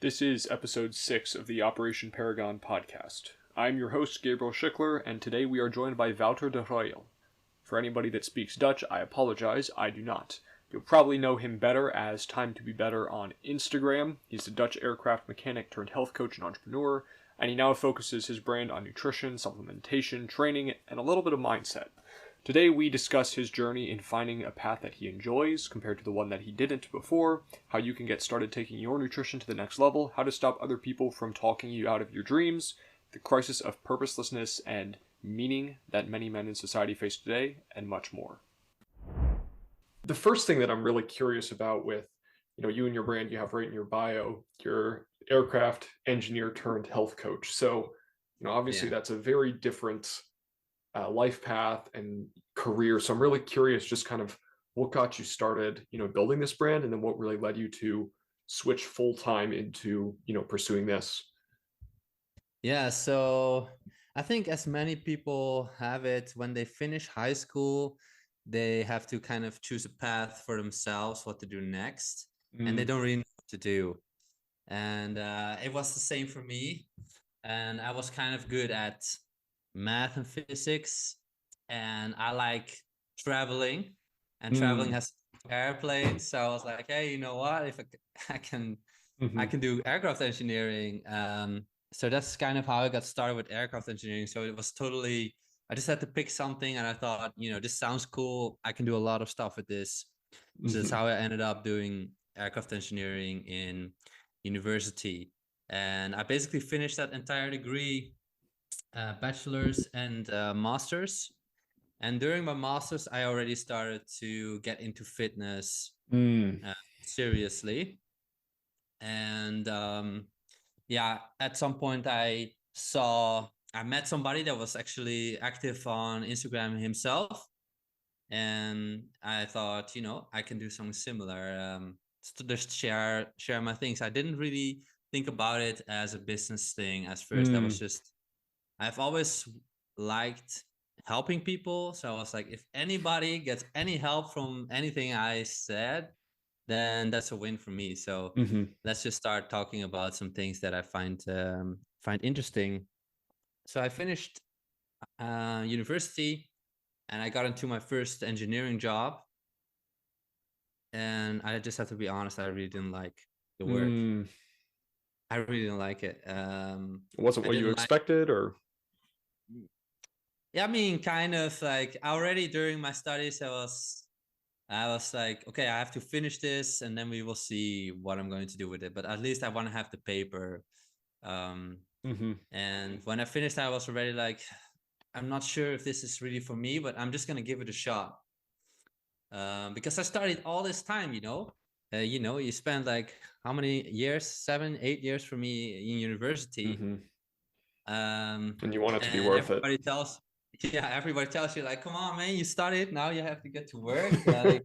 This is episode 6 of the Operation Paragon podcast. I'm your host, Gabriel Schickler, and today we are joined by Wouter De Gruijl. For anybody that speaks Dutch, I apologize, I do not. You'll probably know him better as Time to Be Better on Instagram. He's a Dutch aircraft mechanic turned health coach and entrepreneur, and he now focuses his brand on nutrition, supplementation, training, and a little bit of mindset. Today we discuss his journey in finding a path that he enjoys compared to the one that he didn't before, how you can get started taking your nutrition to the next level, how to stop other people from talking you out of your dreams, the crisis of purposelessness and meaning that many men in society face today, and much more. The first thing that I'm really curious about with, you and your brand, you have right in your bio, you're aircraft engineer turned health coach. So, obviously that's a very different life path and career. So I'm really curious just kind of what got you started, building this brand, and then what really led you to switch full-time into, pursuing this. Yeah, so I think as many people have it, when they finish high school, they have to kind of choose a path for themselves, what to do next, and they don't really know what to do. And it was the same for me. And I was kind of good at math and physics, and I like traveling, and traveling has airplanes. So I was like, hey, you know what? If I can do aircraft engineering. So that's kind of how I got started with aircraft engineering. So it was totally, I just had to pick something, and I thought, this sounds cool. I can do a lot of stuff with this. So that's how I ended up doing aircraft engineering in university. And I basically finished that entire degree, bachelor's and master's. And during my master's, I already started to get into fitness seriously. And at some point I met somebody that was actually active on Instagram himself. And I thought, I can do something similar, to just share my things. I didn't really think about it as a business thing at first. That was just, I've always liked helping people. So I was like, if anybody gets any help from anything I said, then that's a win for me. So let's just start talking about some things that I find interesting. So I finished university, and I got into my first engineering job. And I just have to be honest, I really didn't like the work. I really didn't like it. It wasn't what you expected, or? Yeah, I mean, kind of like already during my studies, I was like, okay, I have to finish this, and then we will see what I'm going to do with it. But at least I want to have the paper. And when I finished, I was already like, I'm not sure if this is really for me, but I'm just going to give it a shot. Because I started all this time, you spend like how many years? 7, 8 years for me in university. And you want it to be worth it. Everybody tells you like, come on, man, you started, now you have to get to work like,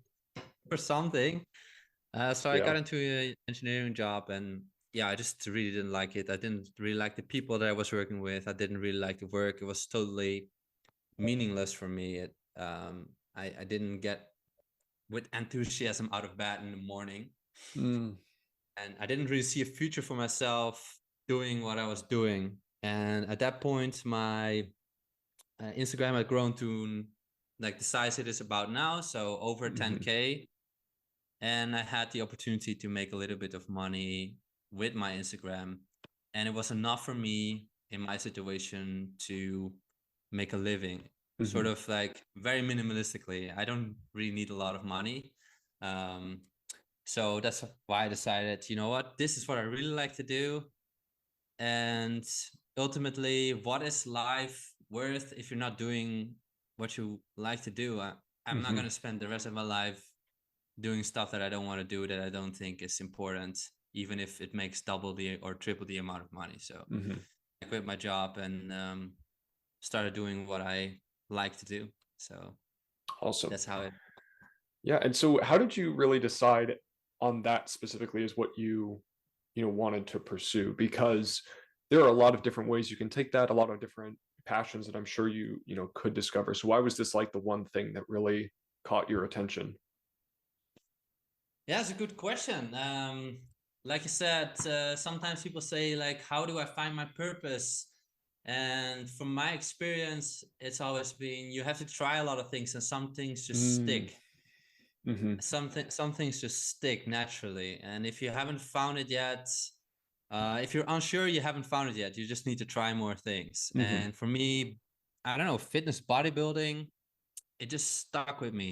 for something. So I got into an engineering job, and I just really didn't like it. I didn't really like the people that I was working with. I didn't really like the work. It was totally meaningless for me. I didn't get with enthusiasm out of bed in the morning. And I didn't really see a future for myself doing what I was doing. And at that point, my Instagram had grown to like the size it is about now, so over 10K. And I had the opportunity to make a little bit of money with my Instagram. And it was enough for me in my situation to make a living, sort of like very minimalistically. I don't really need a lot of money. So that's why I decided, you know what, this is what I really like to do. And ultimately, what is life worth if you're not doing what you like to do? I'm not going to spend the rest of my life doing stuff that I don't want to do, that I don't think is important, even if it makes double the or triple the amount of money. So I quit my job and started doing what I like to do. So awesome. That's how it. Yeah. And so how did you really decide on that specifically as what you wanted to pursue? Because there are a lot of different ways you can take that, a lot of different passions that I'm sure you could discover. So why was this like the one thing that really caught your attention? Yeah, it's a good question. like you said, sometimes people say like, how do I find my purpose? And from my experience, it's always been you have to try a lot of things, and some things just Mm. stick. Mm-hmm. Some things just stick naturally, and if you haven't found it yet, if you're unsure, you haven't found it yet. You just need to try more things. Mm-hmm. And for me, I don't know, fitness, bodybuilding, it just stuck with me.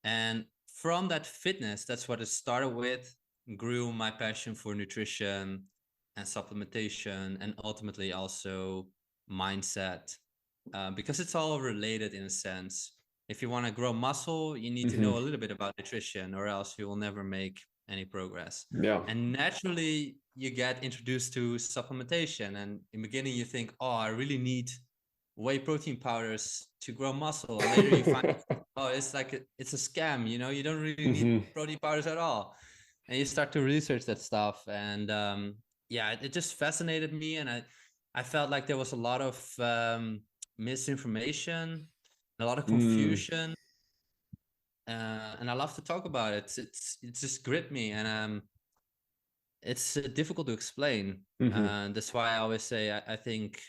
And from that fitness, that's what it started with, grew my passion for nutrition and supplementation, and ultimately also mindset, because it's all related in a sense. If you want to grow muscle, you need to Mm-hmm. know a little bit about nutrition, or else you will never make any progress. Yeah. And naturally, you get introduced to supplementation. And in the beginning, you think, oh, I really need whey protein powders to grow muscle. And later you find, oh, it's like it's a scam, you know, you don't really need Mm-hmm. protein powders at all. And you start to research that stuff. And yeah, it just fascinated me. And I felt like there was a lot of misinformation, a lot of Mm. confusion. And I love to talk about it. It just gripped me, and it's difficult to explain. Mm-hmm. That's why I always say I think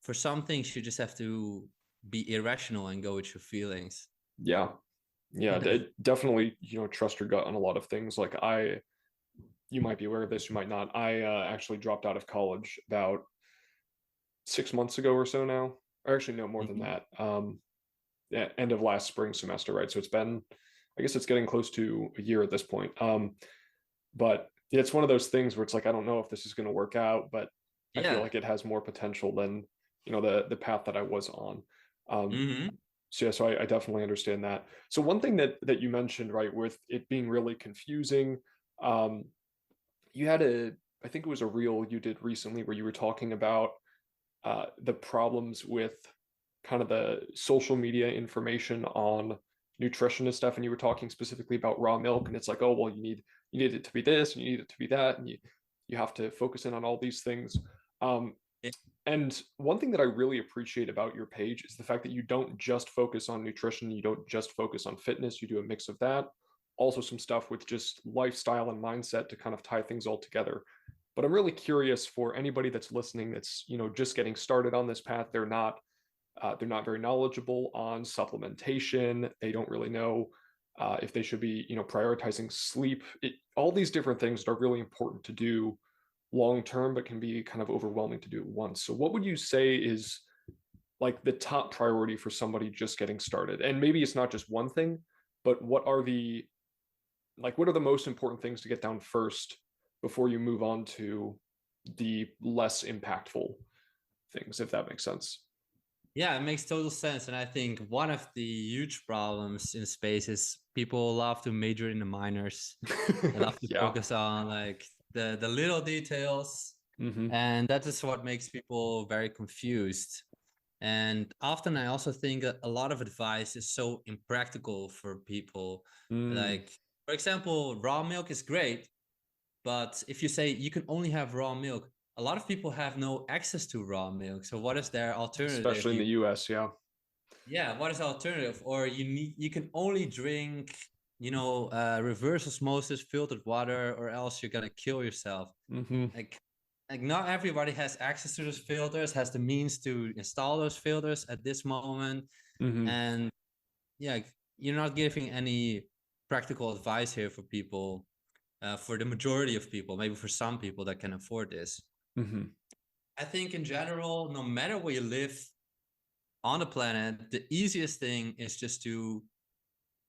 for some things you just have to be irrational and go with your feelings. Yeah. Yeah. Definitely, trust your gut on a lot of things. Like you might be aware of this, you might not. I actually dropped out of college about 6 months ago or so now. Or actually, no, more than Mhm. that. End of last spring semester, right? So I guess it's getting close to a year at this point. But yeah, it's one of those things where it's like, I don't know if this is going to work out, but I feel Yeah. like it has more potential than, the path that I was on. Um, Hmm. so yeah, so I definitely understand that. So one thing that you mentioned, right, with it being really confusing, um, you had I think it was a reel you did recently where you were talking about the problems with kind of the social media information on nutrition and stuff, and you were talking specifically about raw milk, and it's like, oh well, you need it to be this, and you need it to be that, and you have to focus in on all these things. Um, and one thing that I really appreciate about your page is the fact that you don't just focus on nutrition, you don't just focus on fitness, you do a mix of that. Also, some stuff with just lifestyle and mindset to kind of tie things all together. But I'm really curious for anybody that's listening that's, just getting started on this path. They're not very knowledgeable on supplementation. They don't really know if they should be, prioritizing sleep. All these different things that are really important to do long term, but can be kind of overwhelming to do at once. So, what would you say is like the top priority for somebody just getting started? And maybe it's not just one thing, but what are the most important things to get down first before you move on to the less impactful things, if that makes sense? Yeah, it makes total sense. And I think one of the huge problems in space is people love to major in the minors. They love to Yeah. focus on like the little details. Mm-hmm. And that is what makes people very confused. And often I also think a lot of advice is so impractical for people. Mm. Like, for example, raw milk is great, but if you say you can only have raw milk, a lot of people have no access to raw milk. So what is their alternative? Especially in the US, yeah. Yeah, what is the alternative? Or you can only drink, reverse osmosis filtered water, or else you're gonna kill yourself. Mm-hmm. Like like not everybody has access to those filters, has the means to install those filters at this moment. Mm-hmm. And yeah, you're not giving any practical advice here for people, for the majority of people, maybe for some people that can afford this. Mm-hmm. I think in general, no matter where you live on the planet, the easiest thing is just to,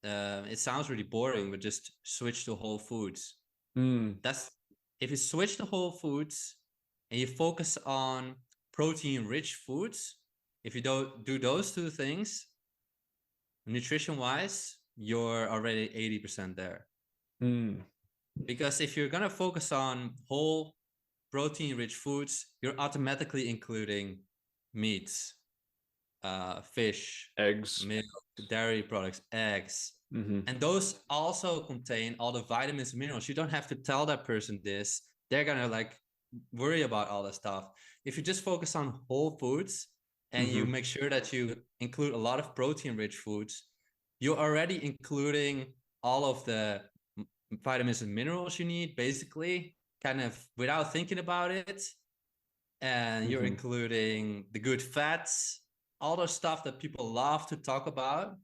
it sounds really boring, but just switch to whole foods. Mm. That's if you switch to whole foods and you focus on protein rich foods, if you don't do those two things, nutrition wise, you're already 80% there. Mm. Because if you're gonna focus on whole protein rich foods, you're automatically including meats, fish, Eggs. milk, dairy products, eggs. Mm-hmm. And those also contain all the vitamins and minerals. You don't have to tell that person this. They're gonna like worry about all that stuff. If you just focus on whole foods and you Mm-hmm. make sure that you include a lot of protein rich foods, you're already including all of the vitamins and minerals you need, basically. kind of without thinking about it, and you're including the good fats, all the stuff that people love to talk about,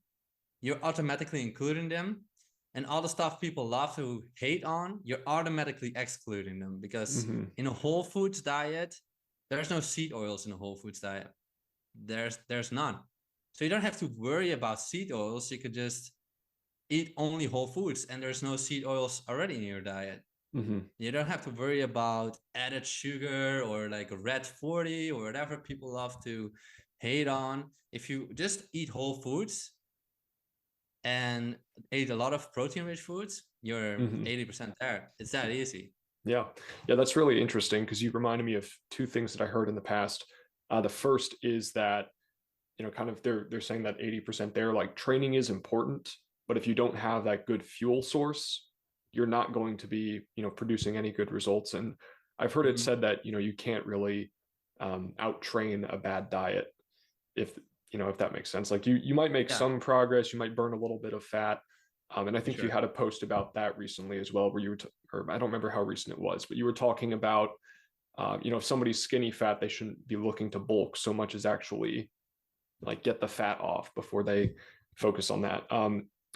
you're automatically including them. And all the stuff people love to hate on, you're automatically excluding them, because in a whole foods diet, there's no seed oils in a whole foods diet. There's none. So you don't have to worry about seed oils. You could just eat only whole foods, and there's no seed oils already in your diet. You don't have to worry about added sugar or like a red 40 or whatever people love to hate on. If you just eat whole foods and ate a lot of protein-rich foods, you're 80% there. It's that easy. Yeah, that's really interesting, because you reminded me of two things that I heard in the past. The first is that, kind of they're saying that 80% there, like, training is important, but if you don't have that good fuel source, you're not going to be, producing any good results. And I've heard it said that, you can't really out-train a bad diet, if that makes sense. Like, you might make some progress, you might burn a little bit of fat. And I think you had a post about that recently as well, where you were, or I don't remember how recent it was, but you were talking about, if somebody's skinny fat, they shouldn't be looking to bulk so much as actually like get the fat off before they focus on that.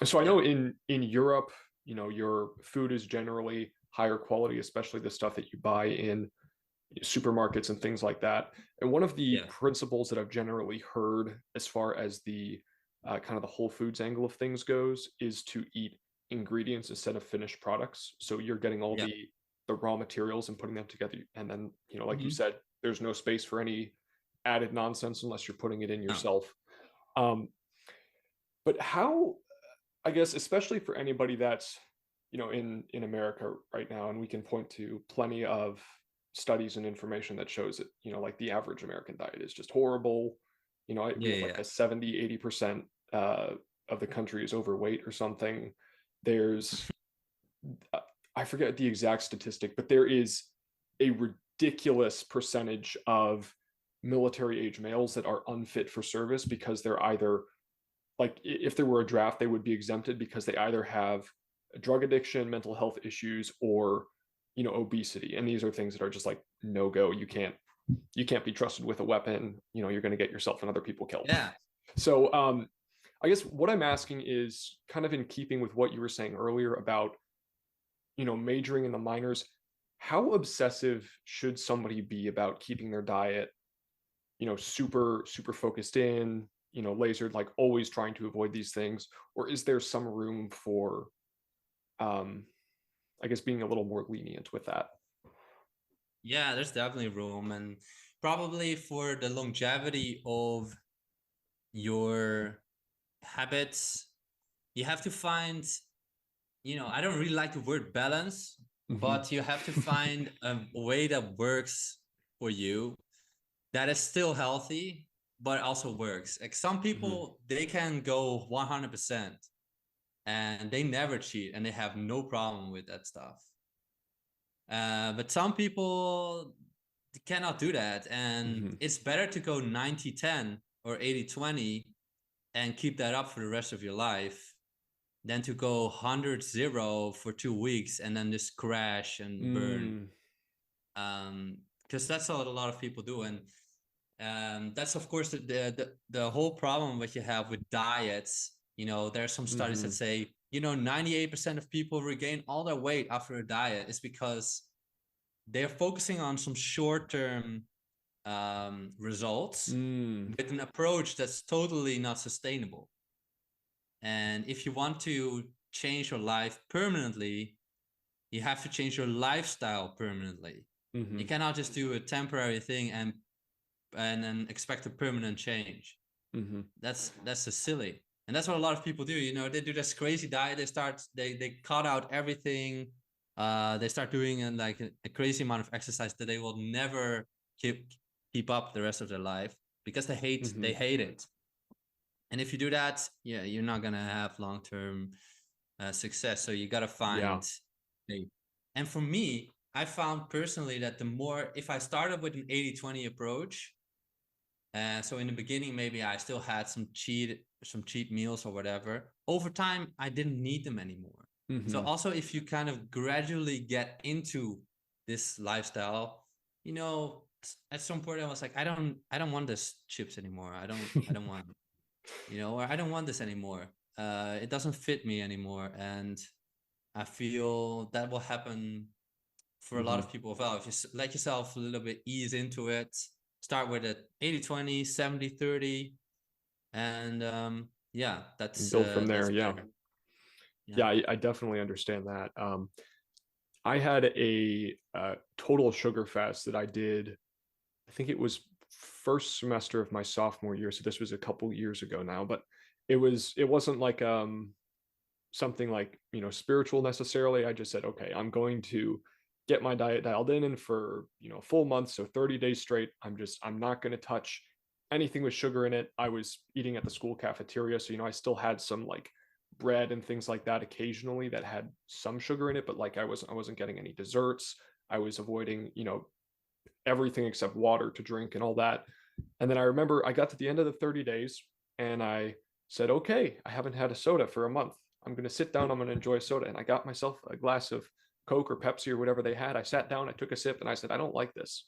So I know in Europe, your food is generally higher quality, especially the stuff that you buy in supermarkets and things like that. And one of the principles that I've generally heard as far as the kind of the whole foods angle of things goes is to eat ingredients instead of finished products. So you're getting all the raw materials and putting them together, and then like you said, there's no space for any added nonsense unless you're putting it in yourself. But how, I guess, especially for anybody that's in America right now, and we can point to plenty of studies and information that shows that like the average American diet is just horrible. We have like a 70-80% of the country is overweight or something. There's I forget the exact statistic, but there is a ridiculous percentage of military age males that are unfit for service, because they're either, like, if there were a draft, they would be exempted because they either have a drug addiction, mental health issues, or obesity. And these are things that are just like no go. You can't be trusted with a weapon. You're going to get yourself and other people killed. So I guess what I'm asking is kind of in keeping with what you were saying earlier about majoring in the minors. How obsessive should somebody be about keeping their diet super focused in, lasered, like always trying to avoid these things? Or is there some room for I guess being a little more lenient with that? Yeah, there's definitely room, and probably for the longevity of your habits, you have to find, I don't really like the word balance, but you have to find a way that works for you, that is still healthy, but also works. Like some people, they can go 100% and they never cheat and they have no problem with that stuff. But some people cannot do that. And it's better to go 90-10 or 80-20 and keep that up for the rest of your life than to go 100-0 for 2 weeks and then just crash and burn. Because that's what a lot of people do. And that's, of course, the whole problem that you have with diets. There are some studies that say, 98% of people regain all their weight after a diet is because they're focusing on some short-term results with an approach that's totally not sustainable. And if you want to change your life permanently, you have to change your lifestyle permanently. You cannot just do a temporary thing and then expect a permanent change. That's just silly. And that's what a lot of people do. They do this crazy diet. They cut out everything. They start doing a crazy amount of exercise that they will never keep up the rest of their life, because they hate it. And if you do that, you're not gonna have long-term success. So you gotta find. And for me, I found personally that if I started with an 80-20 approach, so in the beginning, maybe I still had some cheat meals or whatever. Over time, I didn't need them anymore. So also, if you kind of gradually get into this lifestyle, you know, at some point I was like, I don't want this chips anymore. I don't want, you know, or I don't want this anymore. It doesn't fit me anymore. And I feel that will happen for a lot of people as well. If you let yourself a little bit ease into it, start with it 80-20, 70-30. And yeah, Build from there. that's Yeah. better. Yeah, I definitely understand that. I had a total sugar fast that I did. I think it was first semester of my sophomore year, so this was a couple years ago now. But it wasn't like something like, you know, spiritual necessarily. I just said, okay, I'm going to get my diet dialed in, and for, you know, a full month, so 30 days straight, I'm not going to touch anything with sugar in it. I was eating at the school cafeteria, so, you know, I still had some like bread and things like that occasionally that had some sugar in it, but like I wasn't getting any desserts. I was avoiding, you know, everything except water to drink and all that. And then I remember I got to the end of the 30 days and I said, okay, I haven't had a soda for a month. I'm going to sit down. I'm going to enjoy a soda. And I got myself a glass of Coke or Pepsi or whatever they had. I sat down, I took a sip, and I said, I don't like this.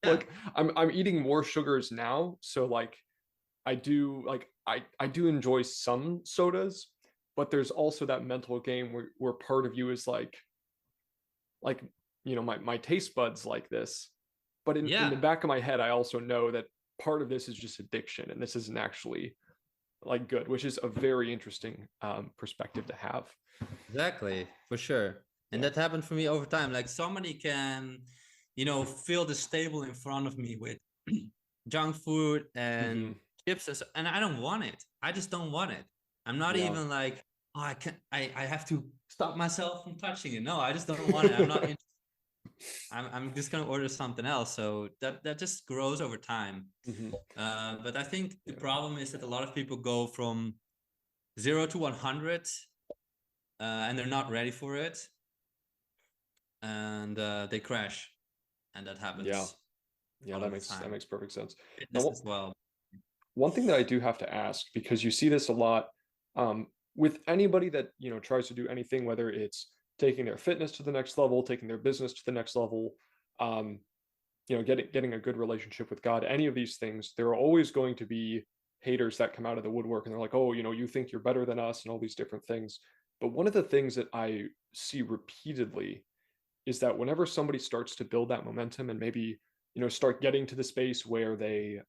Yeah. Like I'm eating more sugars now. So like I do enjoy some sodas, but there's also that mental game where part of you is like, you know, my taste buds like this, but in the Yeah, back of my head I also know that part of this is just addiction and this isn't actually like good, which is a very interesting perspective to have. exactly, for sure. And Yeah. that happened for me over time. Like somebody can, you know, fill the table in front of me with junk food Mm-hmm. and chips, and I don't want it. I just don't want it. I'm not Yeah. even like, oh, I can I have to stop myself from touching it. No, I just don't want it. I'm not I'm just gonna order something else. So that just grows over time. Mm-hmm. But I think the Yeah. problem is that a lot of people go from 0 to 100, and they're not ready for it, and they crash, and that Yeah. happens a Yeah, lot of the that time. makes perfect sense. Fitness Now, as well. one thing that I do have to ask, because you see this a lot with anybody that, you know, tries to do anything, whether it's taking their fitness to the next level, taking their business to the next level, um, you know, getting a good relationship with God, any of these things, there are always going to be haters that come out of the woodwork and they're like, oh, you know, you think you're better than us and all these different things. But one of the things that I see repeatedly is that whenever somebody starts to build that momentum and maybe, you know, start getting to the space where they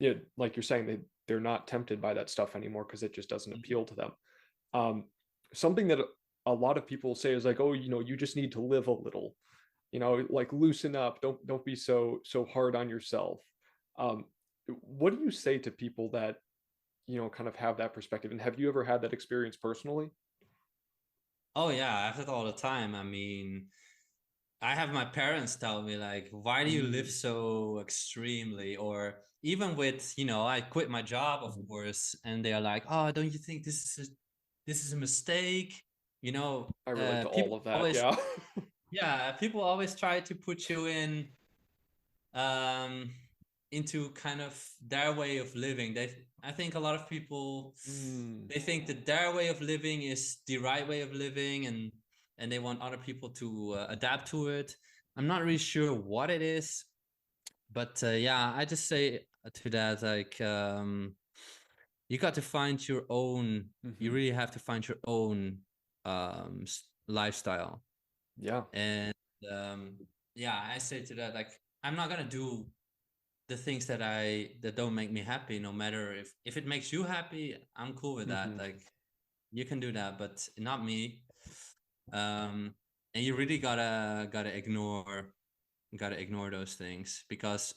yeah, like you're saying, they're not tempted by that stuff anymore because it just doesn't Mhm. appeal to them. um Something that a lot of people say is like, oh, you know, you just need to live a little, you know, like loosen up, don't be so hard on yourself. um what do you say to people that, you know, kind of have that perspective, and have you ever had that experience personally? Oh yeah, I have that all the time. I mean, I have my parents tell me like, why do you live Mm, so extremely? Or even with, you know, I quit my job, of course, and they're like, oh, don't you think this is a mistake? You know, I relate to all people of that. always, Yeah. yeah, people always try to put you in um into kind of their way of living. I think a lot of people, Mm, they think that their way of living is the right way of living, and they want other people to adapt to it. I'm not really sure what it is, but yeah, I just say to that, like, you got to find your own, you mhm. really have to find your own lifestyle. Yeah. And um yeah, I say to that, like, I'm not gonna do the things that don't make me happy, no matter if it makes you happy. I'm cool with that. Mhm. Like, you can do that, but not me. um and you really gotta ignore those things, because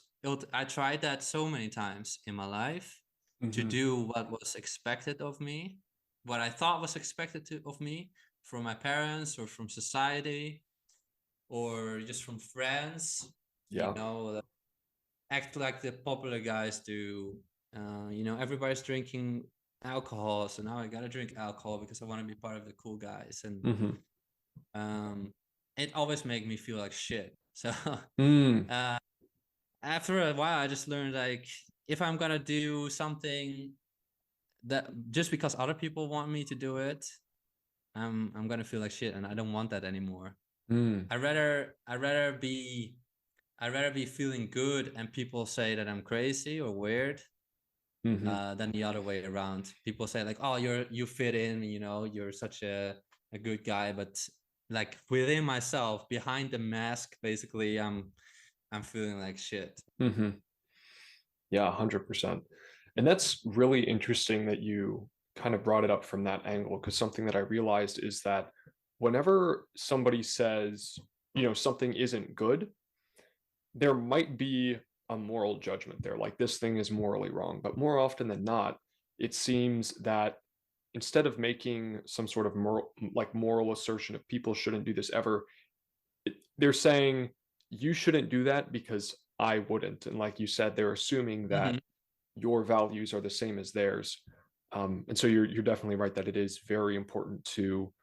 I tried that so many times in my life, to Mhm. do what was expected of me, what I thought was expected of me, from my parents or from society or just from friends. You Yeah. know, act like the popular guys do. You know, everybody's drinking alcohol, so now I gotta drink alcohol because I want to be part of the cool guys, and Mhm. um, it always make me feel like shit. So Mm. uh, after a while, I just learned, like, if I'm gonna do something that just because other people want me to do it, I'm gonna feel like shit, and I don't want that anymore. Mm. I'd rather be feeling good and people say that I'm crazy or weird, than the other way around. People say like, "Oh, you fit in, you're such a good guy," but like within myself, behind the mask, basically, I'm feeling like shit. Mm-hmm. Yeah, 100%. And that's really interesting that you kind of brought it up from that angle, because something that I realized is that whenever somebody says, something isn't good, there might be a moral judgment there, like this thing is morally wrong. But more often than not, it seems that instead of making some sort of moral assertion of people shouldn't do this ever, they're saying you shouldn't do that because I wouldn't. And like you said, they're assuming that Mhm. your values are the same as theirs. And so you're definitely right that it is very important to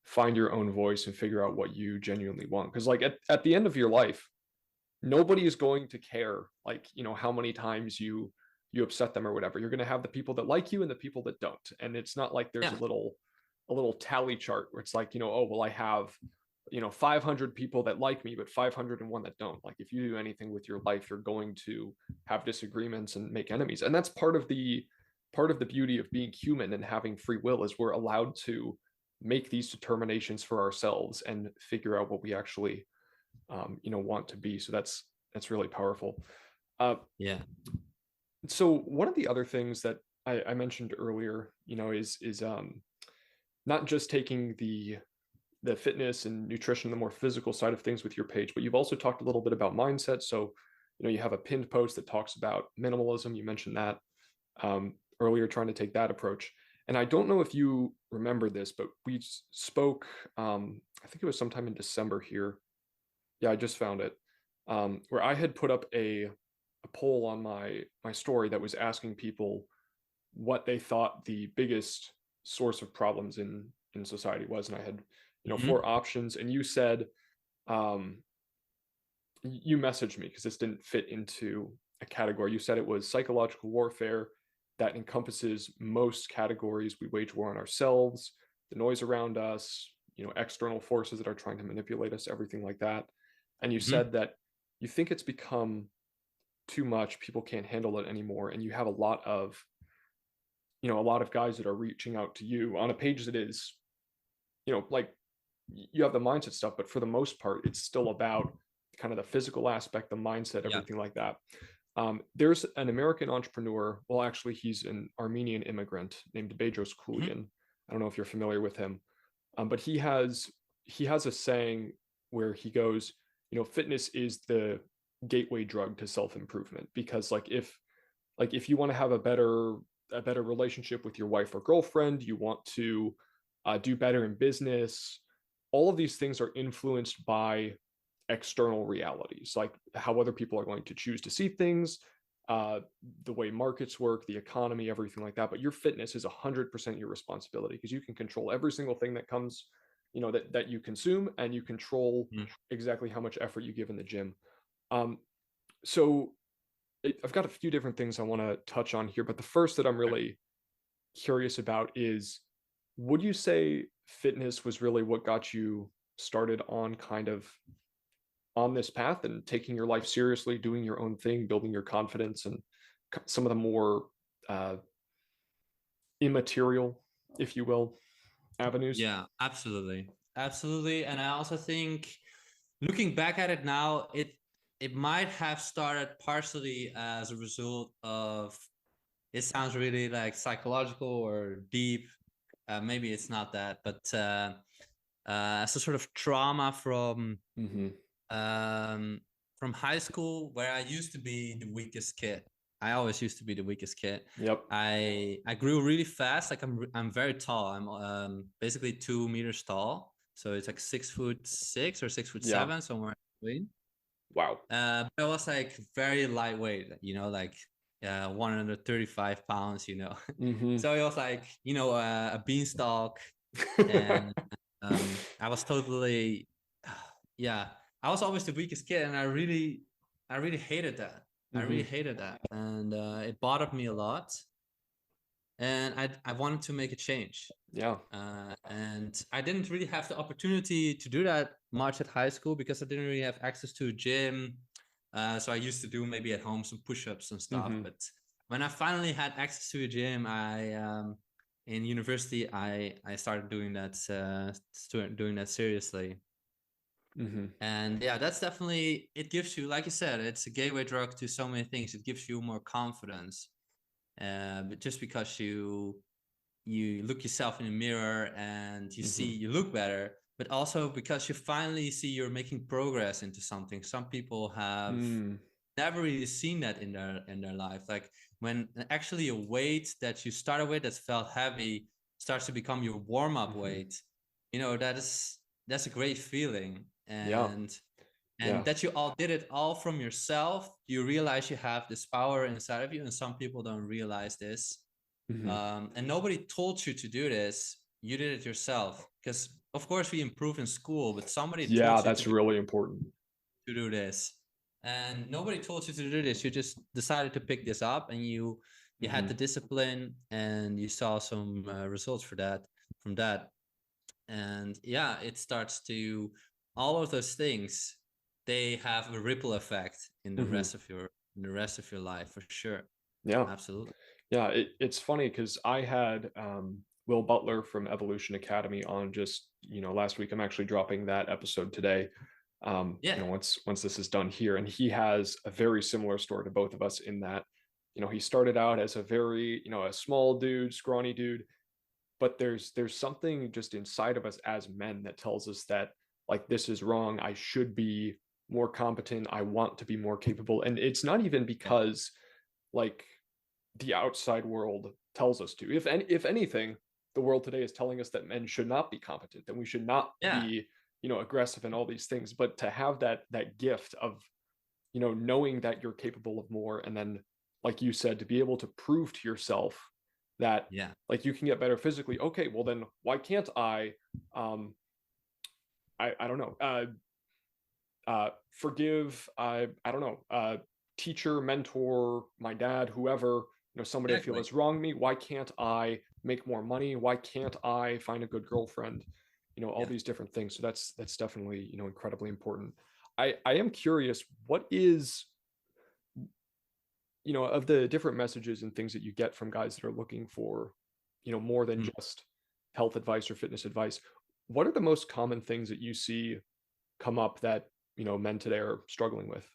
find your own voice and figure out what you genuinely want. Because like at the end of your life, nobody is going to care like how many times you upset them or whatever. You're going to have the people that like you and the people that don't, and it's not like there's Yeah. a little tally chart where it's like, oh well, I have 500 people that like me but 501 that don't. Like if you do anything with your life, you're going to have disagreements and make enemies, and that's part of the beauty of being human and having free will, is we're allowed to make these determinations for ourselves and figure out what we actually want to be. So that's really powerful. Uh, Yeah. so one of the other things that I mentioned earlier, is not just taking the fitness and nutrition, the more physical side of things with your page, but you've also talked a little bit about mindset. So you have a pinned post that talks about minimalism. You mentioned that earlier, trying to take that approach. And I don't know if you remember this, but we spoke. I think it was sometime in December here. Yeah, I just found it. Where I had put up a poll on my story that was asking people what they thought the biggest source of problems in society was, and I had Mhm. four options, and you said, you messaged me because this didn't fit into a category. You said it was psychological warfare that encompasses most categories. We wage war on ourselves, the noise around us, external forces that are trying to manipulate us, everything like that. And you Mhm. said that you think it's become too much, people can't handle it anymore, and you have a lot of guys that are reaching out to you on a page that is, like, you have the mindset stuff, but for the most part it's still about kind of the physical aspect, the mindset, Yeah. everything like that. There's an American entrepreneur, well actually he's an Armenian immigrant named Bedros Mhm. Koulian. I don't know if you're familiar with him, but he has a saying where he goes, fitness is the gateway drug to self-improvement, because like if you want to have a better relationship with your wife or girlfriend, you want to do better in business, all of these things are influenced by external realities, like how other people are going to choose to see things, uh, the way markets work, the economy, everything like that. But your fitness is 100% your responsibility, because you can control every single thing that comes, that you consume, and you control Mhm. exactly how much effort you give in the gym. Um, so I've got a few different things I want to touch on here, but the first that I'm really curious about is, would you say fitness was really what got you started on kind of on this path and taking your life seriously, doing your own thing, building your confidence, and some of the more uh, immaterial, if you will, avenues? Yeah, absolutely. Absolutely. And I also think, looking back at it now, it might have started partially as a result of, it sounds really like psychological or deep. Maybe it's not that, but as a sort of trauma Mm-hmm. um, from high school, where I used to be the weakest kid. I always used to be the weakest kid. Yep. I grew really fast. Like I'm very tall. I'm basically 2 meters tall. So it's like 6'6" or six foot Yeah. seven, somewhere in between. Wow. But I was like very lightweight, like 135 pounds, Mm-hmm. So it was like, a beanstalk. And I was totally, yeah, I was always the weakest kid, and I really hated that. I really Mm-hmm. hated that, and it bothered me a lot. and I wanted to make a change. Yeah. And I didn't really have the opportunity to do that much at high school because I didn't really have access to a gym. So I used to do maybe at home some push-ups and stuff. Mm-hmm. But when I finally had access to a gym, in university I started doing that seriously. Mm-hmm. And yeah, that's definitely, it gives you, like you said, it's a gateway drug to so many things. It gives you more confidence, but just because you look yourself in the mirror and you see Mm-hmm. you look better, but also because you finally see you're making progress into something. Some people have Mm. never really seen that in their life. Like when actually a weight that you started with that felt heavy starts to become your warm-up Mm-hmm. weight, that's a great feeling. Yeah. And Yeah. that you all did it all from yourself. You realize you have this power inside of you, and some people don't realize this. Mm-hmm. And nobody told you to do this. You did it yourself. Because of course we improve in school, but somebody Yeah, told you to that's really important. do this. And nobody told you to do this. You just decided to pick this up, and you had Mm-hmm. the discipline, and you saw some results from that. And yeah, it starts to, all of those things, they have a ripple effect Mm-hmm. in the rest of your life, for sure. Yeah. Absolutely. Yeah. It's funny because I had Will Butler from Evolution Academy on just, last week. I'm actually dropping that episode today. Yeah. Once this is done here, and he has a very similar story to both of us in that, he started out as a very, a small dude, scrawny dude, but there's something just inside of us as men that tells us that, like, this is wrong. I should be more competent. I want to be more capable. And it's not even Yeah. because, like, the outside world tells us to. If anything, the world today is telling us that men should not be competent, that we should not Yeah. be, aggressive and all these things. But to have that gift of, knowing that you're capable of more, and then, like you said, to be able to prove to yourself that, Yeah. like, you can get better physically. Okay, well then why can't I, um I don't know, forgive, I don't know, teacher, mentor, my dad, whoever, somebody I feel Exactly. has wronged me. Why can't I make more money? Why can't I find a good girlfriend? All Yeah. these different things. So that's definitely, incredibly important. I am curious, what is, of the different messages and things that you get from guys that are looking for, more than Mm. just health advice or fitness advice, what are the most common things that you see come up that, men today are struggling with?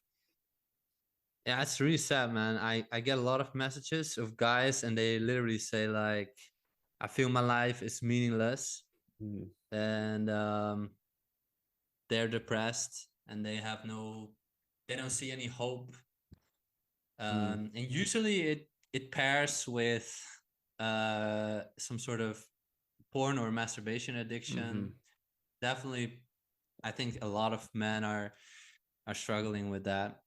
Yeah, it's really sad, man. I get a lot of messages of guys, and they literally say like, I feel my life is meaningless, Mm, and they're depressed, and they don't see any hope. mm, And usually it pairs with some sort of porn or masturbation addiction. mhm, Definitely, I think a lot of men are struggling with that.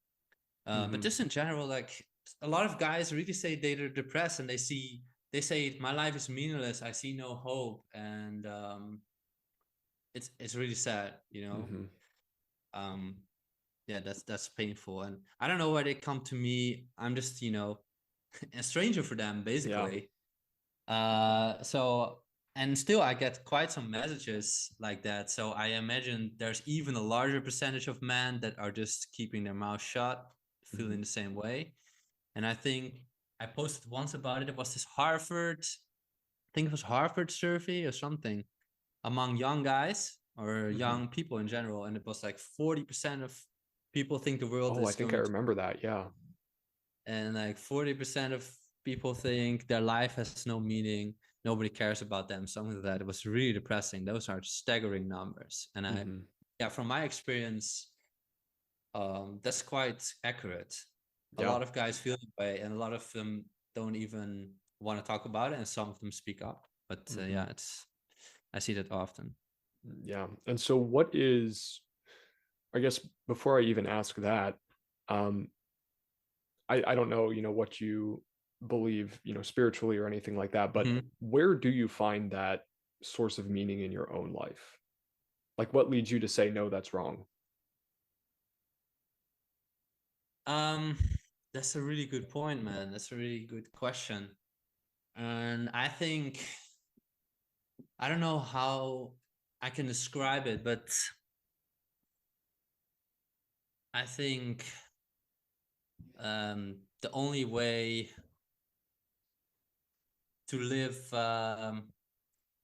But mhm. just in general, like a lot of guys really say they're depressed, and they say my life is meaningless. I see no hope, and it's really sad, you know. Mhm. Um, yeah, that's painful, and I don't know why they come to me. I'm just a stranger for them, Yeah. basically. So and still I get quite some messages like that. So I imagine there's even a larger percentage of men that are just keeping their mouth shut, Mhm. feeling the same way. And I think I posted once about it. It was this Harvard, I think it was Harvard survey or something among young guys or Mhm. young people in general. And it was like 40% of people think the world Oh, I is think I going to, remember that. Yeah. and like 40% of people think their life has no meaning. Nobody cares about them. Something like that. It was really depressing. Those are staggering numbers. And Mhm. yeah, from my experience, that's quite accurate. A Yeah. lot of guys feel that way, and a lot of them don't even want to talk about it, and some of them speak up. But Mhm. yeah, it's I see that often. Yeah. And so what is, I guess before I even ask that, um, I don't know, what you believe, spiritually or anything like that, but Mhm. where do you find that source of meaning in your own life? Like, what leads you to say, no, that's wrong? Um, that's a really good point, man. That's a really good question. And I think, I don't know how I can describe it, but I think the only way to live a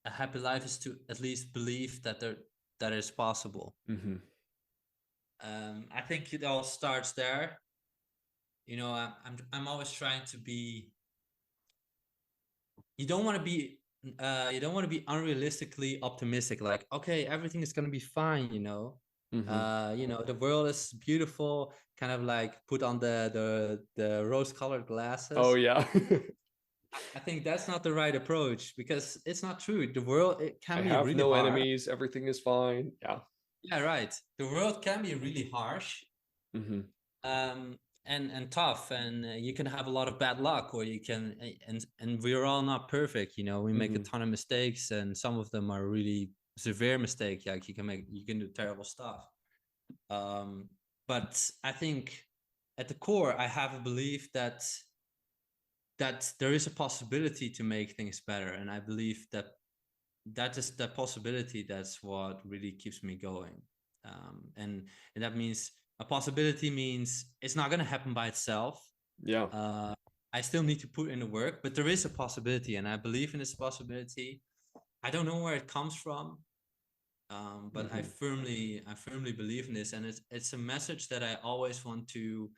happy life is to at least believe that is possible. Mm-hmm. I think it all starts there. You know, I'm always trying to be. You don't want to be. You don't want to be unrealistically optimistic. Like, okay, everything is gonna be fine. Mm-hmm. You know, the world is beautiful. Kind of like put on the rose-colored Oh glasses. yeah. I think that's not the right approach because it's not true. The world, it I can be have really no hard. enemies. Everything is fine. Yeah. Yeah, right. The world can be really harsh, Mm-hmm. and tough, and you can have a lot of bad luck, or you can, and we're all not perfect. You know, we make a Mm-hmm. ton of mistakes, and some of them are really severe mistakes. Like you can do terrible stuff. Um, but I think at the core, I have a belief that there is a possibility to make things better, and I believe that is the possibility that's what really keeps me going. And that means a possibility means it's not going to happen by itself. Yeah. uh, I still need to put in the work, but there is a possibility, and I believe in this possibility. I don't know where it comes from, but Mm-hmm. I firmly believe in this, and it's a message that I always want to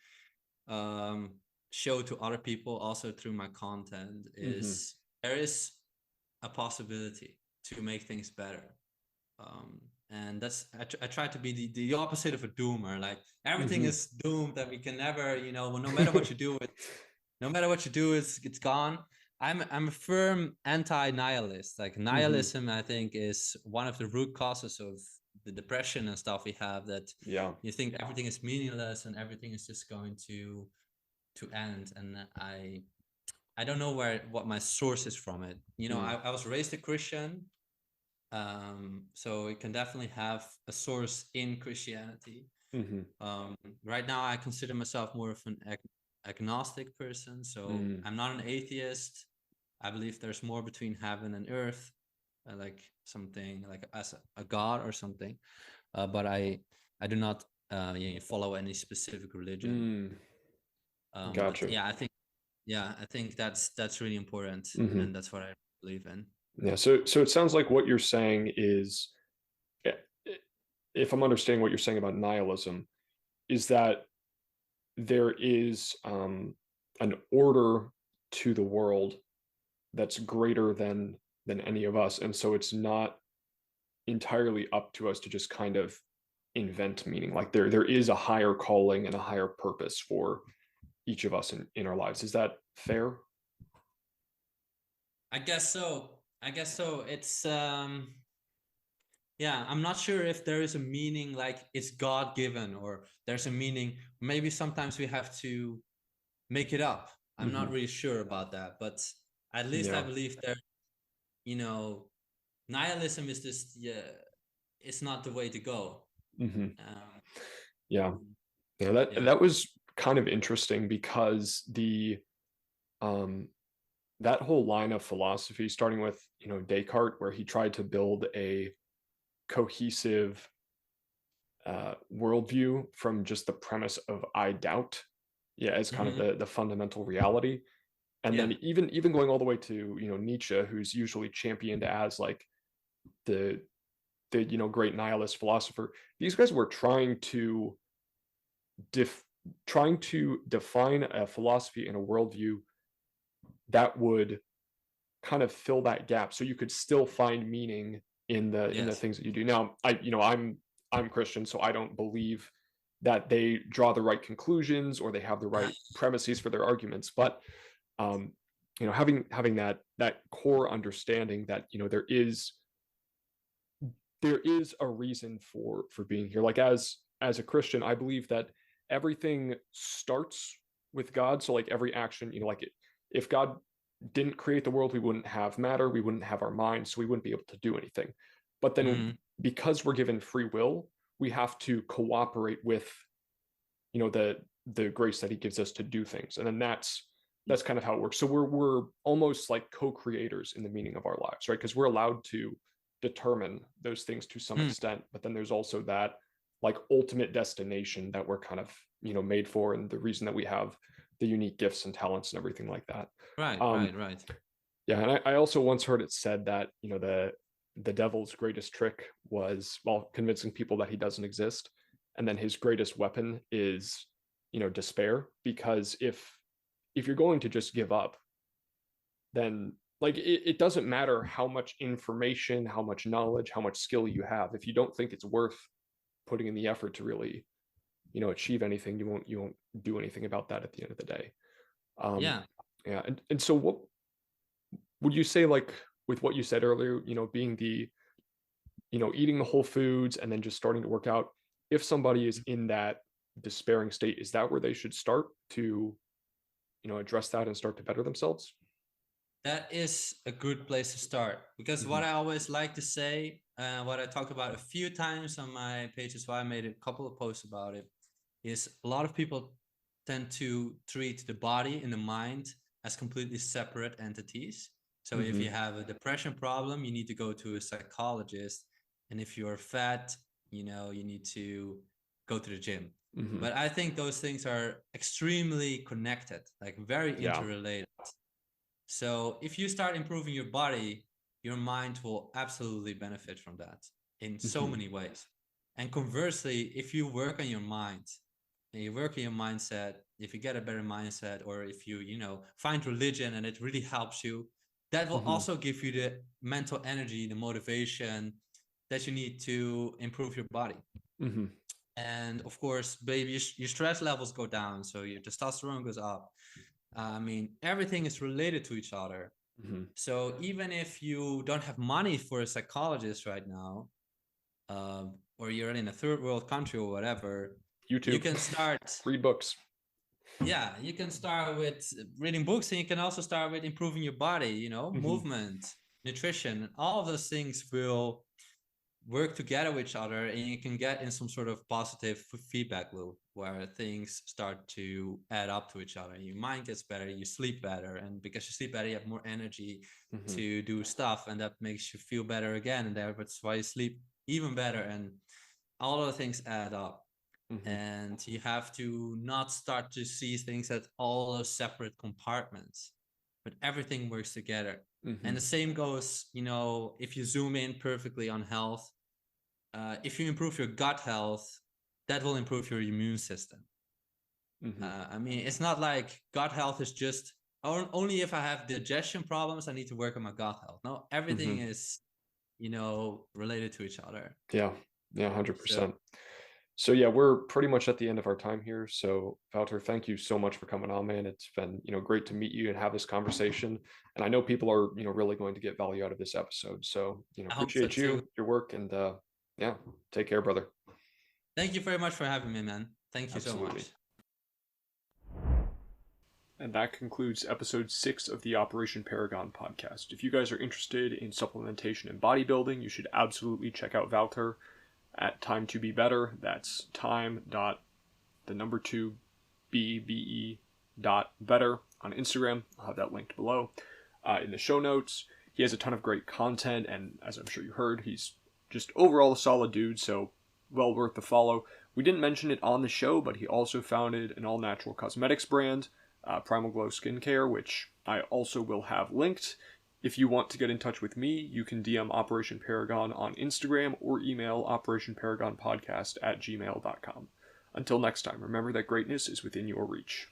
um, show to other people also through my content. Mm-hmm. Is there is a possibility to make things better. And that's I try to be the opposite of a doomer. Like everything Mm-hmm. is doomed, that we can never, no matter what you do, no matter what you do, it's gone. I'm a firm anti-nihilist. Like Mm-hmm. nihilism, I think, is one of the root causes of the depression and stuff we have. That Yeah. you think everything is meaningless and everything is just going to end. And I don't know what my source is from it. Mm. I was raised a Christian, so it can definitely have a source in Christianity. Mm-hmm. Right now, I consider myself more of an agnostic person, so Mm. I'm not an atheist. I believe there's more between heaven and earth, like something like as a god or something. But I do not follow any specific religion. Mm. But Gotcha. yeah, I think that's really important, Mm-hmm. and that's what I believe in. Yeah. So it sounds like what you're saying is, eh, if I'm understanding what you're saying about nihilism, is that there is an order to the world that's greater than any of us, and so it's not entirely up to us to just kind of invent meaning. Like there is a higher calling and a higher purpose for each of us in our lives. Is that fair? I guess so. I guess so. It's yeah, I'm not sure if there is a meaning like it's God given, or there's a meaning. Maybe sometimes we have to make it up. I'm not Mm-hmm. really sure about that, but at least I Yeah. believe there, you know, nihilism is just, yeah, it's not the way to go. Mm-hmm. Um, Yeah. Yeah. That yeah. that was kind of interesting because the um that whole line of philosophy, starting with Descartes, where he tried to build a cohesive worldview from just the premise of I doubt, yeah, as kind of Mm-hmm. the fundamental reality. And Yeah. then even going all the way to Nietzsche, who's usually championed as like the great nihilist philosopher. These guys were def- trying to define a philosophy and a worldview that would kind of fill that gap, so you could still find meaning in the Yes. things that you do. Now, I'm Christian, so I don't believe that they draw the right conclusions or they have the right premises for their arguments, but um, having that core understanding that there is a reason for being here. Like as a Christian, I believe that everything starts with God. So like every action, like if God didn't create the world, we wouldn't have matter, we wouldn't have our minds, so we wouldn't be able to do anything. But then Mm-hmm. because we're given free will, we have to cooperate with the grace that he gives us to do things. And then that's kind of how it works. So we're almost like co-creators in the meaning of our lives, right? Because we're allowed to determine those things to some extent, but then there's also that like ultimate destination that we're kind of, made for, and the reason that we have the unique gifts and talents and everything like that. Right, Um, right, right. yeah, and I also once heard it said that, the devil's greatest trick was, well, convincing people that he doesn't exist. And then his greatest weapon is, despair. Because if you're going to just give up, then like it doesn't matter how much information, how much knowledge, how much skill you have. If you don't think it's worth putting in the effort to really, achieve anything, you won't do anything about that at the end of the day. Um, Yeah. yeah, and so what would you say, like with what you said earlier, being the, eating the whole foods and then just starting to work out, if somebody is in that despairing state, is that where they should start to, address that and start to better themselves? That is a good place to start, because Mm-hmm. what I always like to say, what I talked about a few times on my page as well, I made a couple of posts about it, is a lot of people tend to treat the body and the mind as completely separate entities. So if Mm-hmm. you have a depression problem, you need to go to a psychologist. And if you're fat, you need to go to the gym. Mm-hmm. But I think those things are extremely connected, like very Yeah. interrelated. So if you start improving your body, your mind will absolutely benefit from that in so Mm-hmm. many ways. And conversely, if you work on your mind and you work on your mindset, if you get a better mindset, or if you, find religion and it really helps you, that will Mm-hmm. also give you the mental energy, the motivation that you need to improve your body. Mm-hmm. And of course, baby, your stress levels go down, so your testosterone goes up. I mean, everything is related to each other. Mm-hmm. So even if you don't have money for a psychologist right now, or you're in a third world country or whatever, you YouTube. can start. Read books. Yeah, you can start with reading books, and you can also start with improving your body. Mm-hmm. Movement, nutrition, all of those things will work together with each other, and you can get in some sort of positive feedback loop where things start to add up to each other. Your mind gets better, you sleep better, and because you sleep better, you have more energy Mm-hmm. to do stuff, and that makes you feel better again, and that's why you sleep even better, and all of the things add up. Mm-hmm. And you have to not start to see things as all those separate compartments, but everything works together. Mm-hmm. And the same goes, if you zoom in perfectly on health, if you improve your gut health, that will improve your immune system. Mm-hmm. I mean, it's not like gut health is just only if I have digestion problems, I need to work on my gut health. No, everything Mm-hmm. is, related to each other. Yeah. Yeah, So 100%. So yeah, we're pretty much at the end of our time here. So Wouter, thank you so much for coming on, man. It's been, great to meet you and have this conversation. And I know people are, really going to get value out of this episode. So, I hope so appreciate too. you, your work, and yeah, take care, brother. Thank you very much for having me, man. Thank you so Absolutely. much. And that concludes episode 6 of the Operation Paragon podcast. If you guys are interested in supplementation and bodybuilding, you should absolutely check out Wouter at Time to Be Better. That's time dot the number 2 BBE dot better on Instagram. I'll have that linked below in the show notes. He has a ton of great content, and as I'm sure you heard, he's just overall a solid dude, so well worth the follow. We didn't mention it on the show, but he also founded an all-natural cosmetics brand, Primal Glow Skincare, which I also will have linked. If you want to get in touch with me, you can DM Operation Paragon on Instagram or email operationparagonpodcast@gmail.com. Until next time, remember that greatness is within your reach.